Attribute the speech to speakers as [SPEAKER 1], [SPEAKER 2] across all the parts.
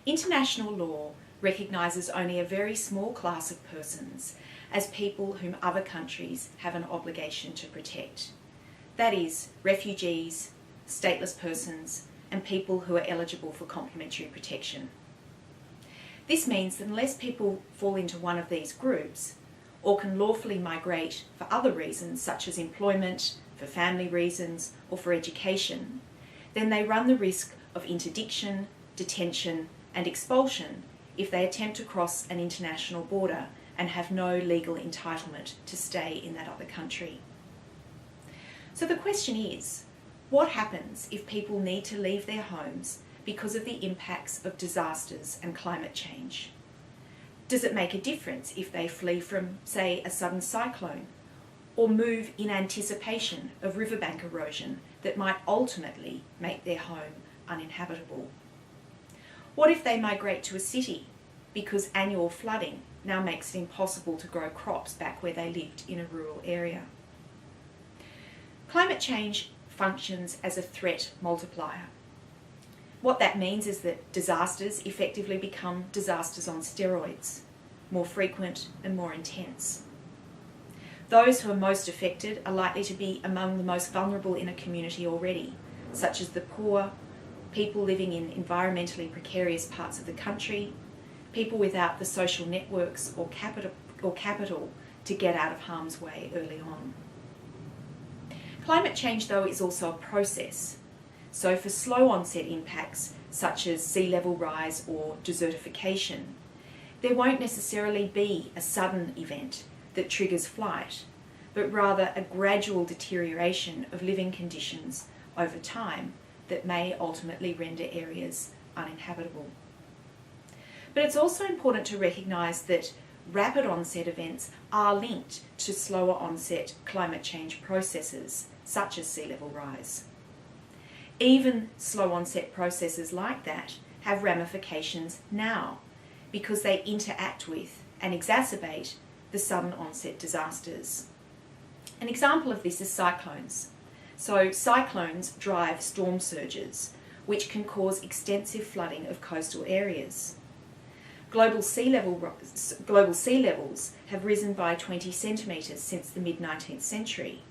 [SPEAKER 1] International law recognises only a very small class of persons as people whom other countries have an obligation to protect. That is, refugees, stateless persons, and people who are eligible for complementary protection. This means that unless people fall into one of these groups, or can lawfully migrate for other reasons such as employment, for family reasons, or for education, then they run the risk of interdiction, detention, and expulsion if they attempt to cross an international border and have no legal entitlement to stay in that other country. So the question is, what happens if people need to leave their homes because of the impacts of disasters and climate change? Does it make a difference if they flee from, say, a sudden cyclone, or move in anticipation of riverbank erosion that might ultimately make their home uninhabitable? What if they migrate to a city because annual flooding now makes it impossible to grow crops back where they lived in a rural area? Climate change functions as a threat multiplier. What that means is that disasters effectively become disasters on steroids, more frequent and more intense. Those who are most affected are likely to be among the most vulnerable in a community already, such as the poor, people living in environmentally precarious parts of the country, people without the social networks or capital to get out of harm's way early on. Climate change, though, is also a process. So for slow onset impacts, such as sea level rise or desertification, there won't necessarily be a sudden event that triggers flight, but rather a gradual deterioration of living conditions over time that may ultimately render areas uninhabitable. But it's also important to recognise that rapid onset events are linked to slower onset climate change processes, such as sea level rise. Even slow onset processes like that have ramifications now because they interact with and exacerbate the sudden onset disasters. An example of this is cyclones. So cyclones drive storm surges, which can cause extensive flooding of coastal areas. Global sea levels have risen by 20 centimetres since the mid-19th century,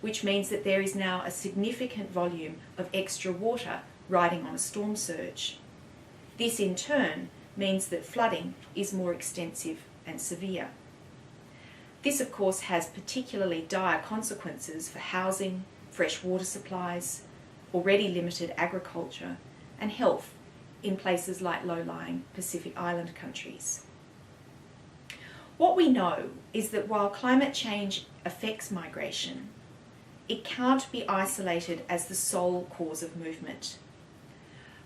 [SPEAKER 1] which means that there is now a significant volume of extra water riding on a storm surge. This in turn means that flooding is more extensive and severe. This of course has particularly dire consequences for housing, fresh water supplies, already limited agriculture, and health in places like low-lying Pacific Island countries. What we know is that while climate change affects migration, it can't be isolated as the sole cause of movement.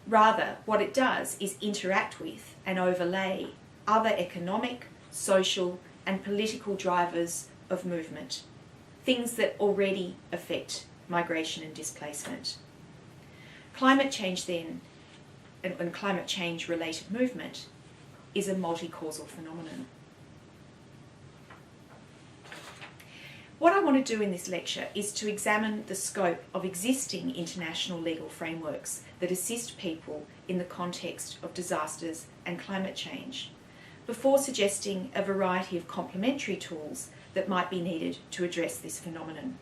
[SPEAKER 1] Rather, what it does is interact with and overlay other economic, social, and political drivers of movement, things that already affect migration and displacement. Climate change then, and climate change related movement, is a multi-causal phenomenon. What I want to do in this lecture is to examine the scope of existing international legal frameworks that assist people in the context of disasters and climate change, before suggesting a variety of complementary tools that might be needed to address this phenomenon.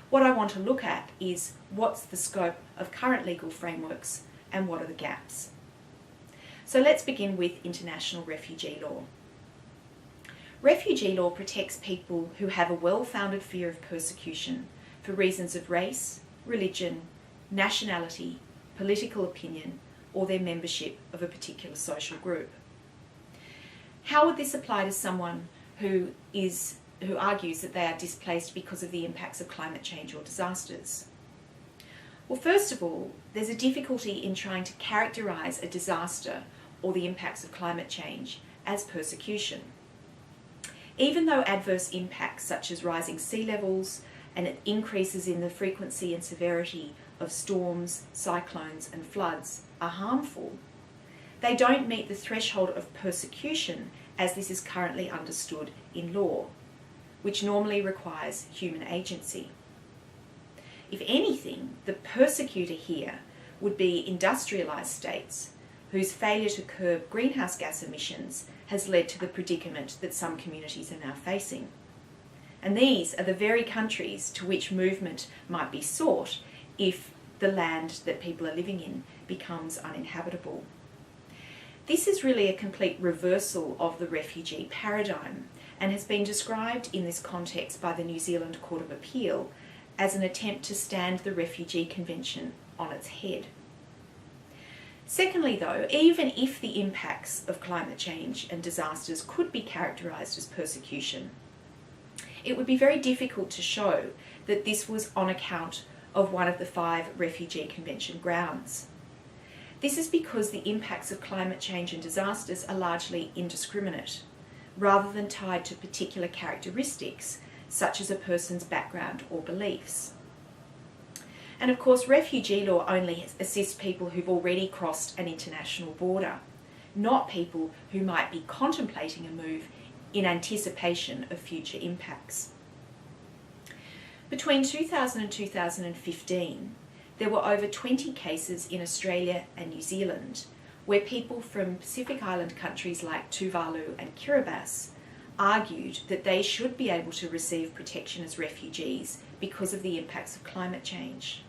[SPEAKER 1] What I want to look at is what's the scope of current legal frameworks and what are the gaps. So let's begin with international refugee law. Refugee law protects people who have a well-founded fear of persecution for reasons of race, religion, nationality, political opinion, or their membership of a particular social group. How would this apply to someone who argues that they are displaced because of the impacts of climate change or disasters? Well, first of all, there's a difficulty in trying to characterise a disaster or the impacts of climate change as persecution. Even though adverse impacts such as rising sea levels and increases in the frequency and severity of storms, cyclones and floods are harmful, they don't meet the threshold of persecution as this is currently understood in law, which normally requires human agency. If anything, the persecutor here would be industrialised states whose failure to curb greenhouse gas emissions has led to the predicament that some communities are now facing. And these are the very countries to which movement might be sought if the land that people are living in becomes uninhabitable. This is really a complete reversal of the refugee paradigm and has been described in this context by the New Zealand Court of Appeal as an attempt to stand the Refugee Convention on its head. Secondly, though, even if the impacts of climate change and disasters could be characterised as persecution, it would be very difficult to show that this was on account of one of the 5 Refugee Convention grounds. This is because the impacts of climate change and disasters are largely indiscriminate, rather than tied to particular characteristics, such as a person's background or beliefs. And of course, refugee law only assists people who've already crossed an international border, not people who might be contemplating a move in anticipation of future impacts. Between 2000 and 2015, there were over 20 cases in Australia and New Zealand where people from Pacific Island countries like Tuvalu and Kiribati argued that they should be able to receive protection as refugees because of the impacts of climate change.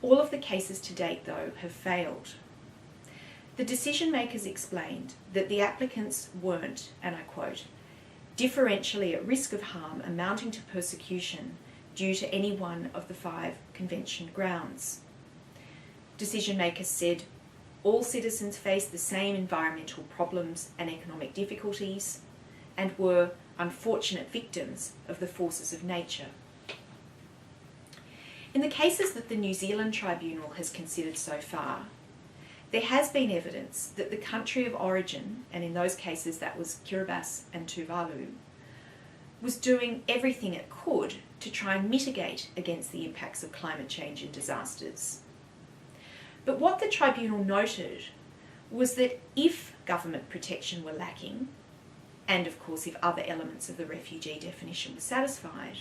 [SPEAKER 1] All of the cases to date, though, have failed. The decision makers explained that the applicants weren't, and I quote, differentially at risk of harm amounting to persecution due to any one of the 5 convention grounds. Decision makers said all citizens face the same environmental problems and economic difficulties and were unfortunate victims of the forces of nature. In the cases that the New Zealand Tribunal has considered so far, there has been evidence that the country of origin, and in those cases that was Kiribati and Tuvalu, was doing everything it could to try and mitigate against the impacts of climate change and disasters. But what the tribunal noted was that if government protection were lacking, and of course if other elements of the refugee definition were satisfied,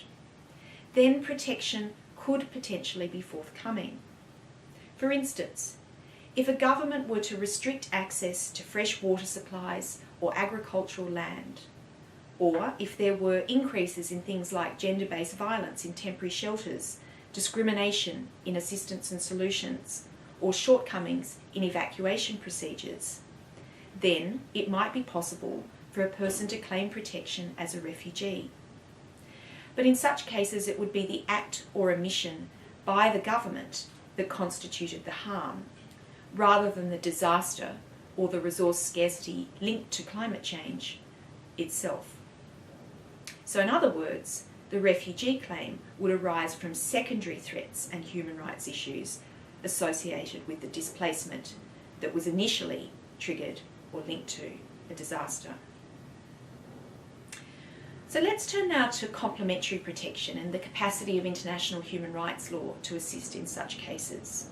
[SPEAKER 1] then protection could potentially be forthcoming. For instance, if a government were to restrict access to fresh water supplies or agricultural land, or if there were increases in things like gender-based violence in temporary shelters, discrimination in assistance and solutions, or shortcomings in evacuation procedures, then it might be possible for a person to claim protection as a refugee. But in such cases, it would be the act or omission by the government that constituted the harm, rather than the disaster or the resource scarcity linked to climate change itself. So in other words, the refugee claim would arise from secondary threats and human rights issues associated with the displacement that was initially triggered or linked to a disaster. So let's turn now to complementary protection and the capacity of international human rights law to assist in such cases.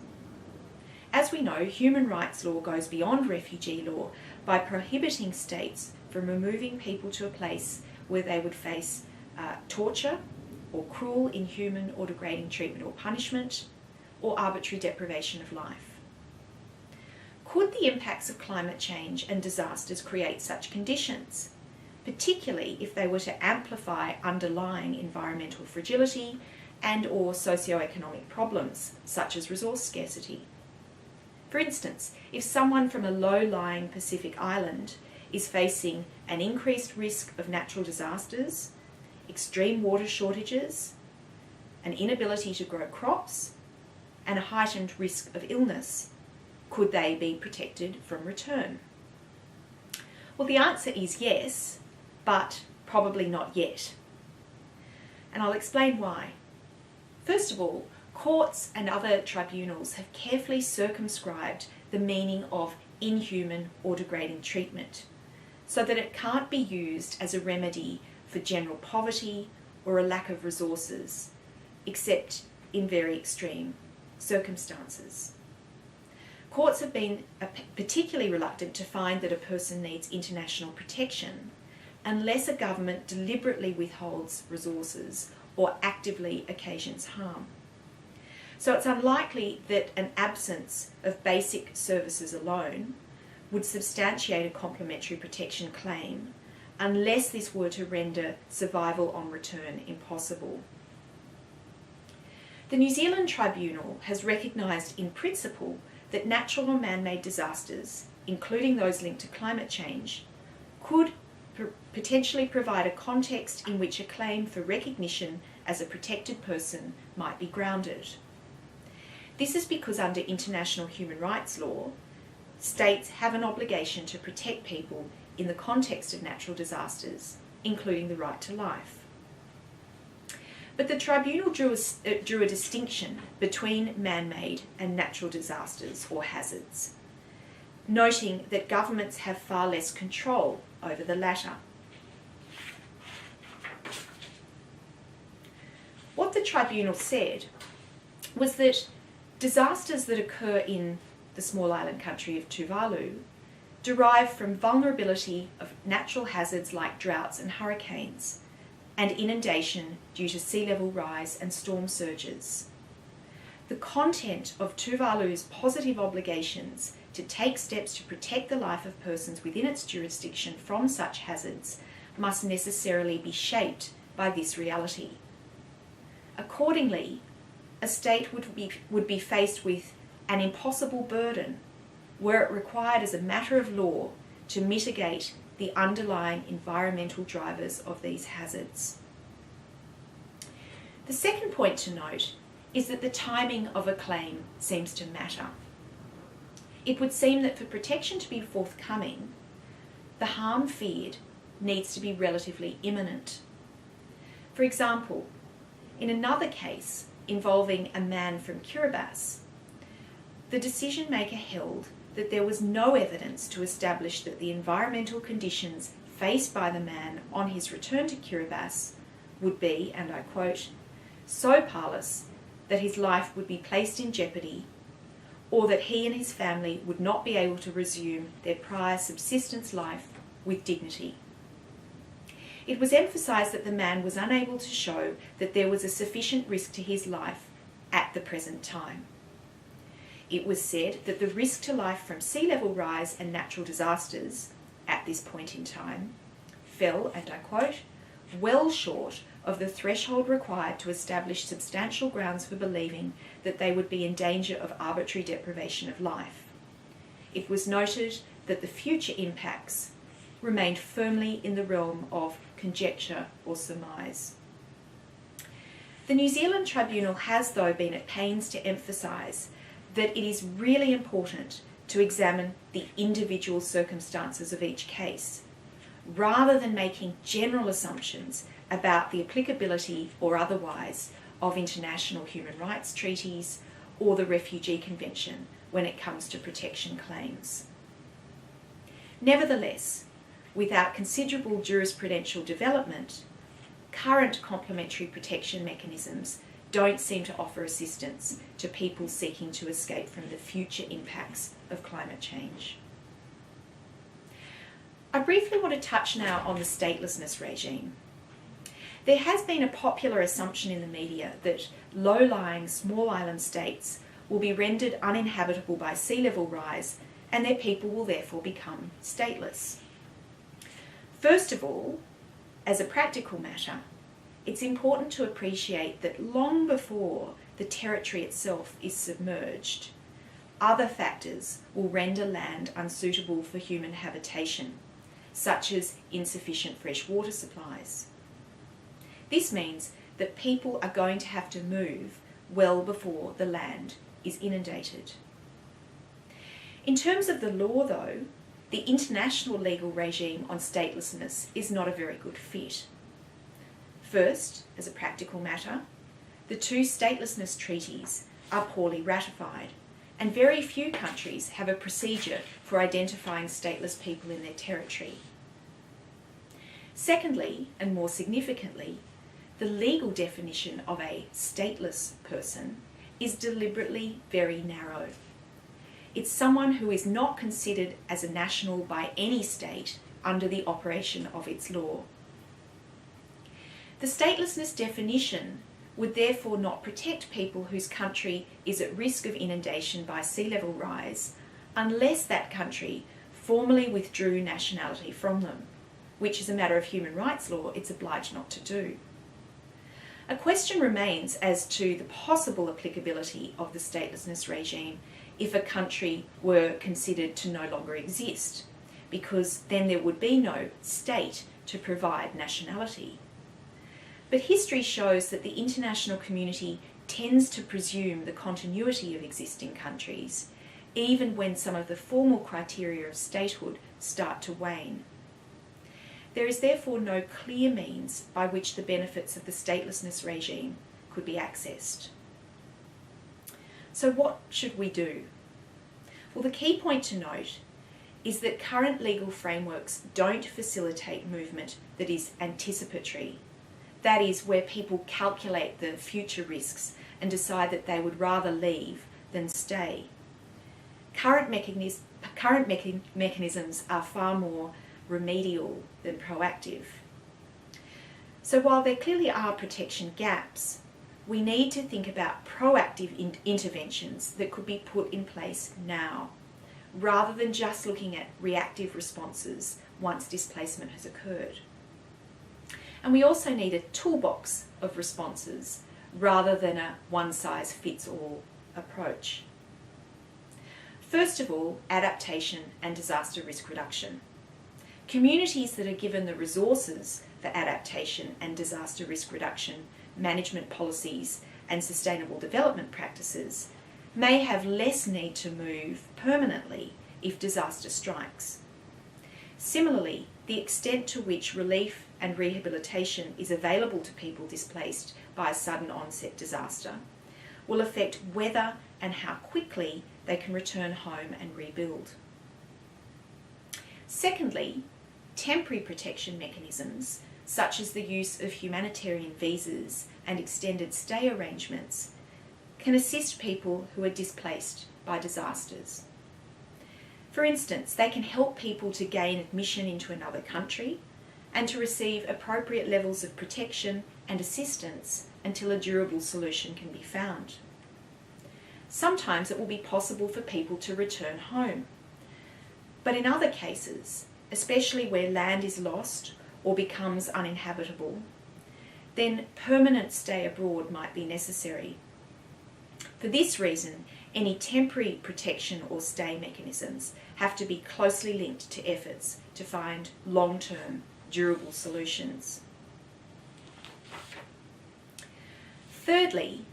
[SPEAKER 1] As we know, human rights law goes beyond refugee law by prohibiting states from removing people to a place where they would face torture or cruel, inhuman or degrading treatment or punishment, or arbitrary deprivation of life. Could the impacts of climate change and disasters create such conditions, particularly if they were to amplify underlying environmental fragility and or socio-economic problems, such as resource scarcity? For instance, if someone from a low-lying Pacific island is facing an increased risk of natural disasters, extreme water shortages, an inability to grow crops, and a heightened risk of illness, could they be protected from return? Well, the answer is yes, but probably not yet. And I'll explain why. First of all, courts and other tribunals have carefully circumscribed the meaning of inhuman or degrading treatment so that it can't be used as a remedy for general poverty or a lack of resources, except in very extreme circumstances. Courts have been particularly reluctant to find that a person needs international protection unless a government deliberately withholds resources or actively occasions harm. So it's unlikely that an absence of basic services alone would substantiate a complementary protection claim unless this were to render survival on return impossible. The New Zealand Tribunal has recognised in principle that natural or man-made disasters, including those linked to climate change, could potentially provide a context in which a claim for recognition as a protected person might be grounded. This is because under international human rights law, states have an obligation to protect people in the context of natural disasters, including the right to life. But the tribunal drew a distinction between man-made and natural disasters or hazards, noting that governments have far less control over the latter. What the tribunal said was that disasters that occur in the small island country of Tuvalu derive from vulnerability of natural hazards like droughts and hurricanes, and inundation due to sea level rise and storm surges. The content of Tuvalu's positive obligations to take steps to protect the life of persons within its jurisdiction from such hazards must necessarily be shaped by this reality. Accordingly, a state would be faced with an impossible burden were it required as a matter of law to mitigate the underlying environmental drivers of these hazards. The second point to note is that the timing of a claim seems to matter. It would seem that for protection to be forthcoming, the harm feared needs to be relatively imminent. For example, in another case involving a man from Kiribati, the decision maker held that there was no evidence to establish that the environmental conditions faced by the man on his return to Kiribati would be, and I quote, so parlous that his life would be placed in jeopardy, or that he and his family would not be able to resume their prior subsistence life with dignity. It was emphasised that the man was unable to show that there was a sufficient risk to his life at the present time. It was said that the risk to life from sea level rise and natural disasters at this point in time fell, and I quote, well short of the threshold required to establish substantial grounds for believing that they would be in danger of arbitrary deprivation of life. It was noted that the future impacts remained firmly in the realm of conjecture or surmise. The New Zealand Tribunal has, though, been at pains to emphasise that it is really important to examine the individual circumstances of each case, rather than making general assumptions about the applicability or otherwise of international human rights treaties or the Refugee Convention when it comes to protection claims. Nevertheless, without considerable jurisprudential development, current complementary protection mechanisms don't seem to offer assistance to people seeking to escape from the future impacts of climate change. I briefly want to touch now on the statelessness regime. There has been a popular assumption in the media that low-lying small island states will be rendered uninhabitable by sea level rise and their people will therefore become stateless. First of all, as a practical matter, it's important to appreciate that long before the territory itself is submerged, other factors will render land unsuitable for human habitation, such as insufficient fresh water supplies. This means that people are going to have to move well before the land is inundated. In terms of the law, though, the international legal regime on statelessness is not a very good fit. First, as a practical matter, the two statelessness treaties are poorly ratified, and very few countries have a procedure for identifying stateless people in their territory. Secondly, and more significantly, the legal definition of a stateless person is deliberately very narrow. It's someone who is not considered as a national by any state under the operation of its law. The statelessness definition would therefore not protect people whose country is at risk of inundation by sea level rise unless that country formally withdrew nationality from them, which as a matter of human rights law it's obliged not to do. A question remains as to the possible applicability of the statelessness regime if a country were considered to no longer exist, because then there would be no state to provide nationality. But history shows that the international community tends to presume the continuity of existing countries, even when some of the formal criteria of statehood start to wane. There is therefore no clear means by which the benefits of the statelessness regime could be accessed. So what should we do? Well, the key point to note is that current legal frameworks don't facilitate movement that is anticipatory. That is, where people calculate the future risks and decide that they would rather leave than stay. Current mechanisms are far more remedial than proactive. So while there clearly are protection gaps, we need to think about proactive interventions that could be put in place now, rather than just looking at reactive responses once displacement has occurred. And we also need a toolbox of responses rather than a one-size-fits-all approach. First of all, adaptation and disaster risk reduction. Communities that are given the resources for adaptation and disaster risk reduction, management policies and sustainable development practices may have less need to move permanently if disaster strikes. Similarly, the extent to which relief and rehabilitation is available to people displaced by a sudden onset disaster will affect whether and how quickly they can return home and rebuild. Secondly, temporary protection mechanisms, such as the use of humanitarian visas and extended stay arrangements, can assist people who are displaced by disasters. For instance, they can help people to gain admission into another country and to receive appropriate levels of protection and assistance until a durable solution can be found. Sometimes it will be possible for people to return home, but in other cases, especially where land is lost or becomes uninhabitable, then permanent stay abroad might be necessary. For this reason, any temporary protection or stay mechanisms have to be closely linked to efforts to find long-term, durable solutions. Thirdly,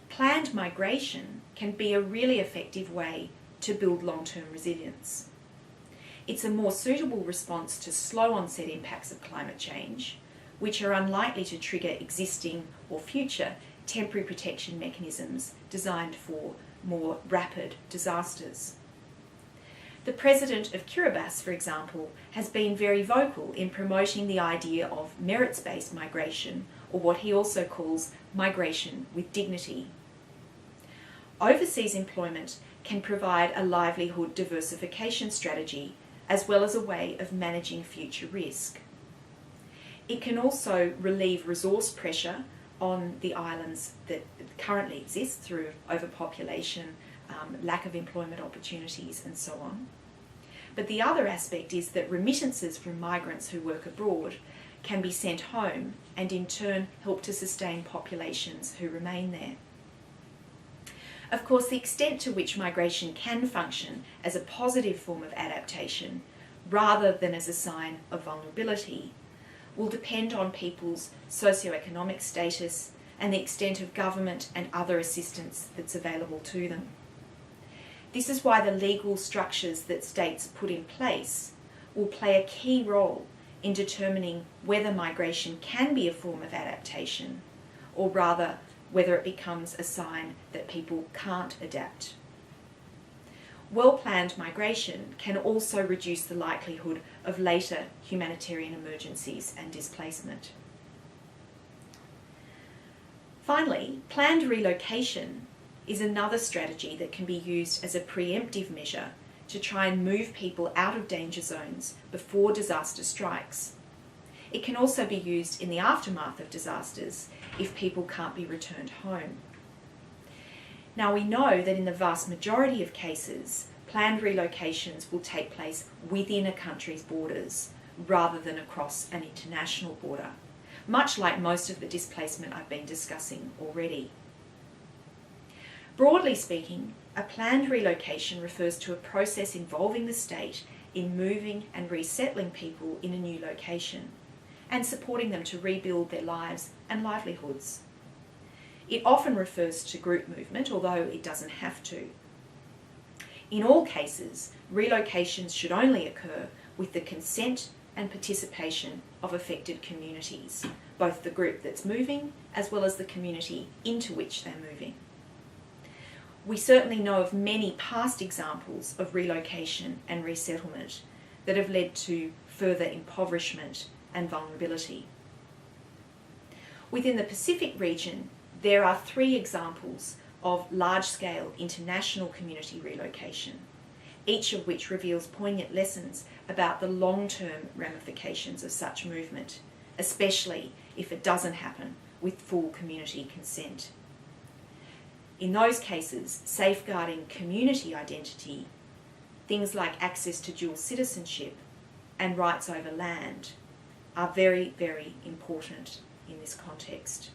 [SPEAKER 1] planned migration can be a really effective way to build long-term resilience. It's a more suitable response to slow onset impacts of climate change, which are unlikely to trigger existing or future temporary protection mechanisms designed for more rapid disasters. The president of Kiribati, for example, has been very vocal in promoting the idea of merits-based migration, or what he also calls migration with dignity. Overseas employment can provide a livelihood diversification strategy as well as a way of managing future risk. It can also relieve resource pressure on the islands that currently exist through overpopulation, lack of employment opportunities and so on. But the other aspect is that remittances from migrants who work abroad can be sent home and in turn help to sustain populations who remain there. Of course, the extent to which migration can function as a positive form of adaptation rather than as a sign of vulnerability will depend on people's socioeconomic status and the extent of government and other assistance that's available to them. This is why the legal structures that states put in place will play a key role in determining whether migration can be a form of adaptation, or rather whether it becomes a sign that people can't adapt. Well-planned migration can also reduce the likelihood of later humanitarian emergencies and displacement. Finally, planned relocation is another strategy that can be used as a preemptive measure to try and move people out of danger zones before disaster strikes. It can also be used in the aftermath of disasters if people can't be returned home. Now, we know that in the vast majority of cases, planned relocations will take place within a country's borders rather than across an international border, much like most of the displacement I've been discussing already. Broadly speaking, a planned relocation refers to a process involving the state in moving and resettling people in a new location and supporting them to rebuild their lives and livelihoods. It often refers to group movement, although it doesn't have to. In all cases, relocations should only occur with the consent and participation of affected communities, both the group that's moving as well as the community into which they're moving. We certainly know of many past examples of relocation and resettlement that have led to further impoverishment and vulnerability. Within the Pacific region, there are 3 examples of large-scale international community relocation, each of which reveals poignant lessons about the long-term ramifications of such movement, especially if it doesn't happen with full community consent. In those cases, safeguarding community identity, things like access to dual citizenship and rights over land, are very, very important in this context.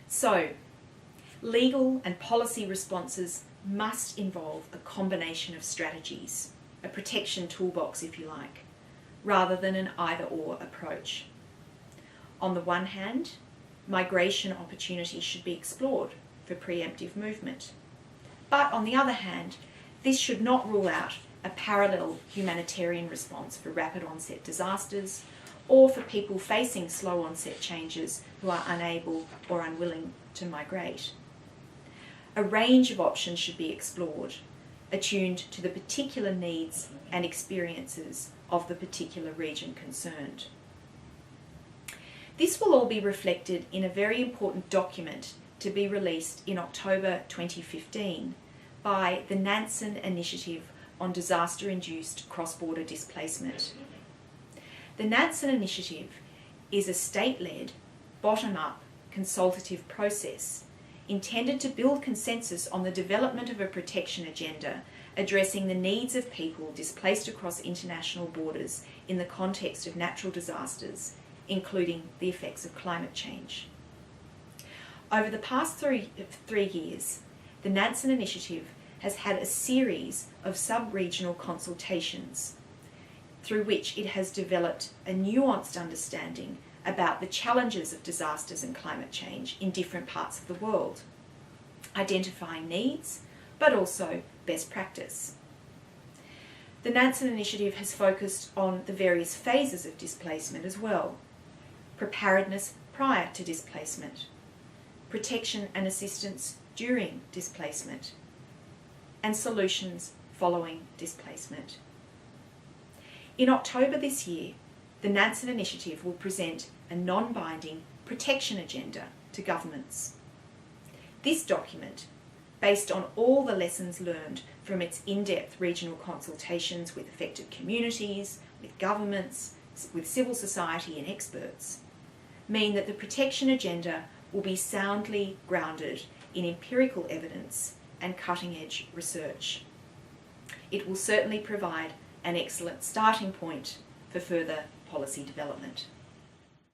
[SPEAKER 1] So, legal and policy responses must involve a combination of strategies, a protection toolbox if you like, rather than an either-or approach. On the one hand, migration opportunities should be explored for preemptive movement. But on the other hand, this should not rule out a parallel humanitarian response for rapid onset disasters or for people facing slow onset changes who are unable or unwilling to migrate. A range of options should be explored, attuned to the particular needs and experiences of the particular region concerned. This will all be reflected in a very important document to be released in October 2015 by the Nansen Initiative on Disaster-Induced Cross-Border Displacement. The Nansen Initiative is a state-led, bottom-up consultative process intended to build consensus on the development of a protection agenda addressing the needs of people displaced across international borders in the context of natural disasters, including the effects of climate change. Over the past three years, the Nansen Initiative has had a series of sub-regional consultations through which it has developed a nuanced understanding about the challenges of disasters and climate change in different parts of the world, identifying needs, but also best practice. The Nansen Initiative has focused on the various phases of displacement as well: preparedness prior to displacement, protection and assistance during displacement, and solutions following displacement. In October this year, the Nansen Initiative will present a non-binding protection agenda to governments. This document, based on all the lessons learned from its in-depth regional consultations with affected communities, with governments, with civil society and experts, mean that the protection agenda will be soundly grounded in empirical evidence and cutting-edge research. It will certainly provide an excellent starting point for further policy development.